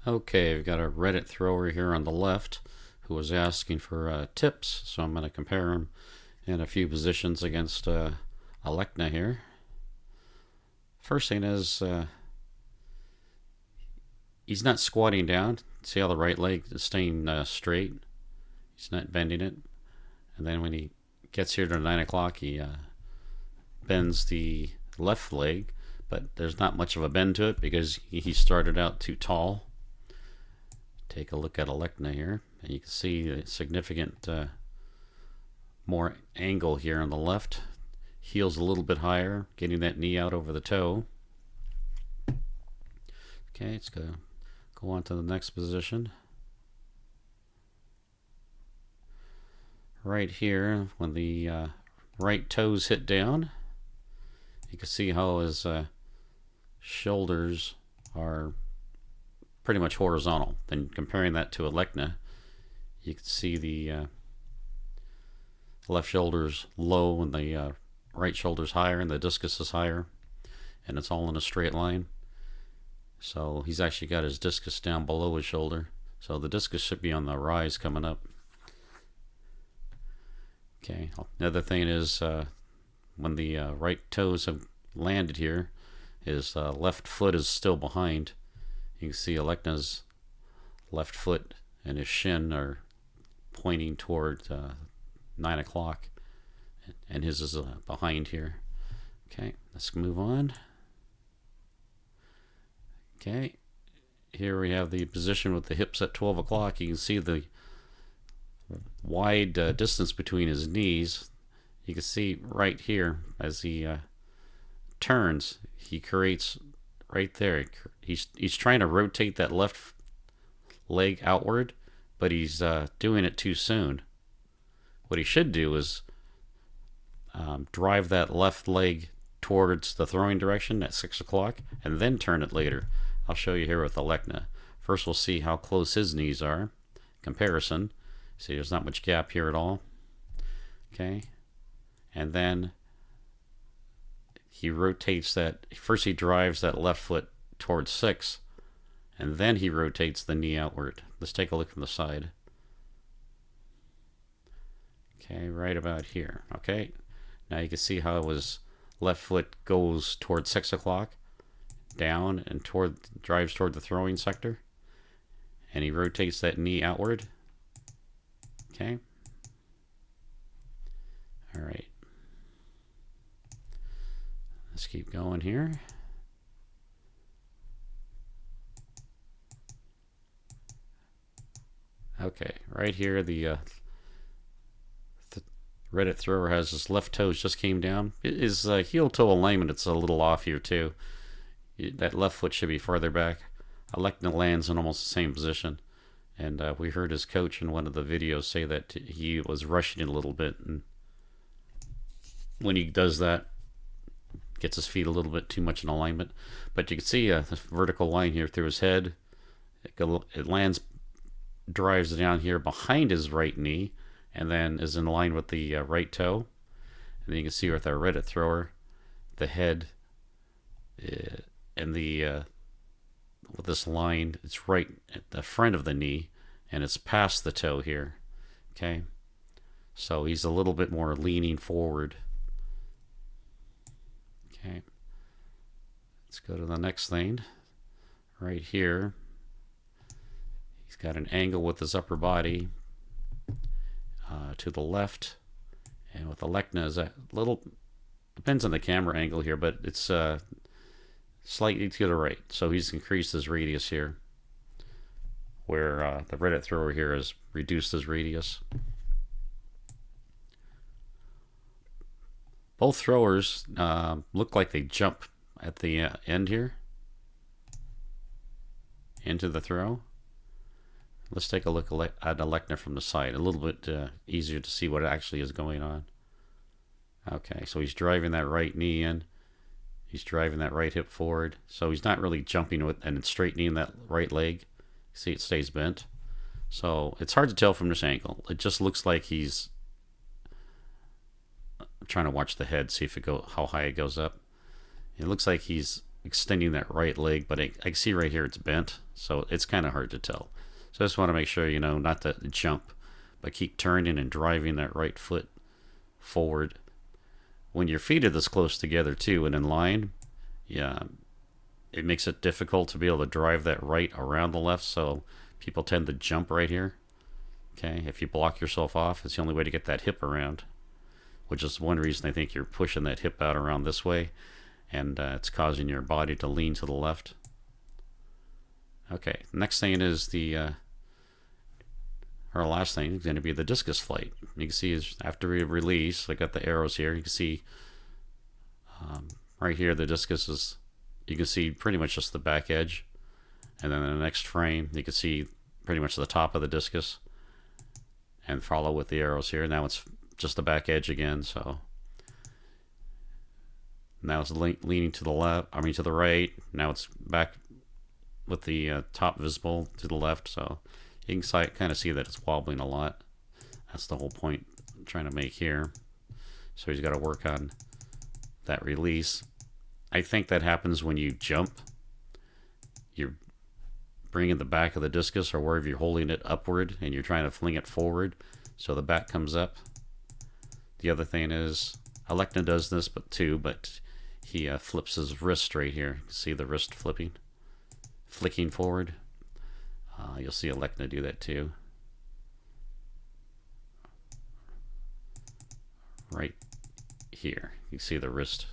Okay, I've got a Reddit thrower here on the left who was asking for tips, so I'm going to compare him in a few positions against Alekna here. First thing is he's not squatting down. See how the right leg is staying straight? He's not bending it. And then when he gets here to 9 o'clock, he bends the left leg, but there's not much of a bend to it because he started out too tall. Take a look at Alekna here, and you can see a significant more angle here on the left. Heel's a little bit higher, getting that knee out over the toe. Okay, let's go on to the next position. Right here, when the right toes hit down, you can see how his shoulders are pretty much horizontal. Then comparing that to Alekna, you can see the left shoulder's low and the right shoulder's higher and the discus is higher, and it's all in a straight line. So he's actually got his discus down below his shoulder, so the discus should be on the rise coming up. Okay, another thing is when the right toes have landed here, his left foot is still behind. You can see Alekna's left foot and his shin are pointing toward 9 o'clock, and his is behind here. Okay, let's move on. Okay, here we have the position with the hips at 12 o'clock. You can see the wide distance between his knees. You can see right here as he turns, he creates right there. He's trying to rotate that left leg outward, but he's doing it too soon. What he should do is drive that left leg towards the throwing direction at 6 o'clock and then turn it later. I'll show you here with Alekna. First we'll see how close his knees are. Comparison. See, there's not much gap here at all. Okay. And then he rotates that. First he drives that left foot towards 6, and then he rotates the knee outward. Let's take a look from the side. Okay, right about here. Okay, now you can see how his left foot goes towards 6 o'clock, down and drives toward the throwing sector, and he rotates that knee outward. Okay. All right. Let's keep going here. Okay, right here the Reddit thrower has his left toes just came down. His heel toe alignment, it's a little off here too. That left foot should be farther back. Alekna lands in almost the same position. And we heard his coach in one of the videos say that he was rushing it a little bit. And when he does that, gets his feet a little bit too much in alignment. But you can see a vertical line here through his head. It lands, drives down here behind his right knee, and then is in line with the right toe. And then you can see with our Reddit thrower, the head and the with this line, it's right at the front of the knee, and it's past the toe here. Okay, so he's a little bit more leaning forward. Okay, let's go to the next thing. Right here, he's got an angle with his upper body to the left, and with Alekna is a little, depends on the camera angle here, but it's slightly to the right. So he's increased his radius here, where the Reddit thrower here has reduced his radius. Both throwers look like they jump at the end here into the throw. Let's take a look at Alekna from the side. A little bit easier to see what actually is going on. Okay, so he's driving that right knee in. He's driving that right hip forward. So he's not really jumping with and straightening that right leg. See, it stays bent. So it's hard to tell from this angle. It just looks like he's I'm trying to watch the head, see if how high it goes up. It looks like he's extending that right leg, but I can see right here it's bent, so it's kind of hard to tell. So I just want to make sure, not to jump, but keep turning and driving that right foot forward. When your feet are this close together too and in line, yeah, it makes it difficult to be able to drive that right around the left, so people tend to jump right here. Okay, if you block yourself off, it's the only way to get that hip around, which is one reason I think you're pushing that hip out around this way, and it's causing your body to lean to the left. Okay, next thing is our last thing is going to be the discus flight. You can see is after we release, I got the arrows here. You can see right here the discus is, you can see pretty much just the back edge, and then in the next frame you can see pretty much the top of the discus, and follow with the arrows here. Now it's just the back edge again, so now it's leaning to the left, to the right. Now it's back with the top visible to the left, so you can kind of see that it's wobbling a lot. That's the whole point I'm trying to make here. So he's got to work on that release. I think that happens when you jump. You're bringing the back of the discus, or wherever you're holding it, upward, and you're trying to fling it forward, so the back comes up. The other thing is, Alekna does this too, but he flips his wrist right here. You can see the wrist flicking forward. You'll see Alekna do that too. Right here, you see the wrist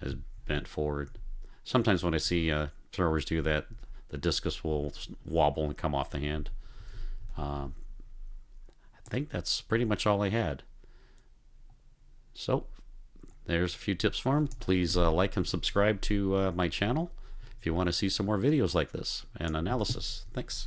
is bent forward. Sometimes when I see throwers do that, the discus will wobble and come off the hand. I think that's pretty much all I had. So there's a few tips for him. Please like and subscribe to my channel if you want to see some more videos like this and analysis. Thanks.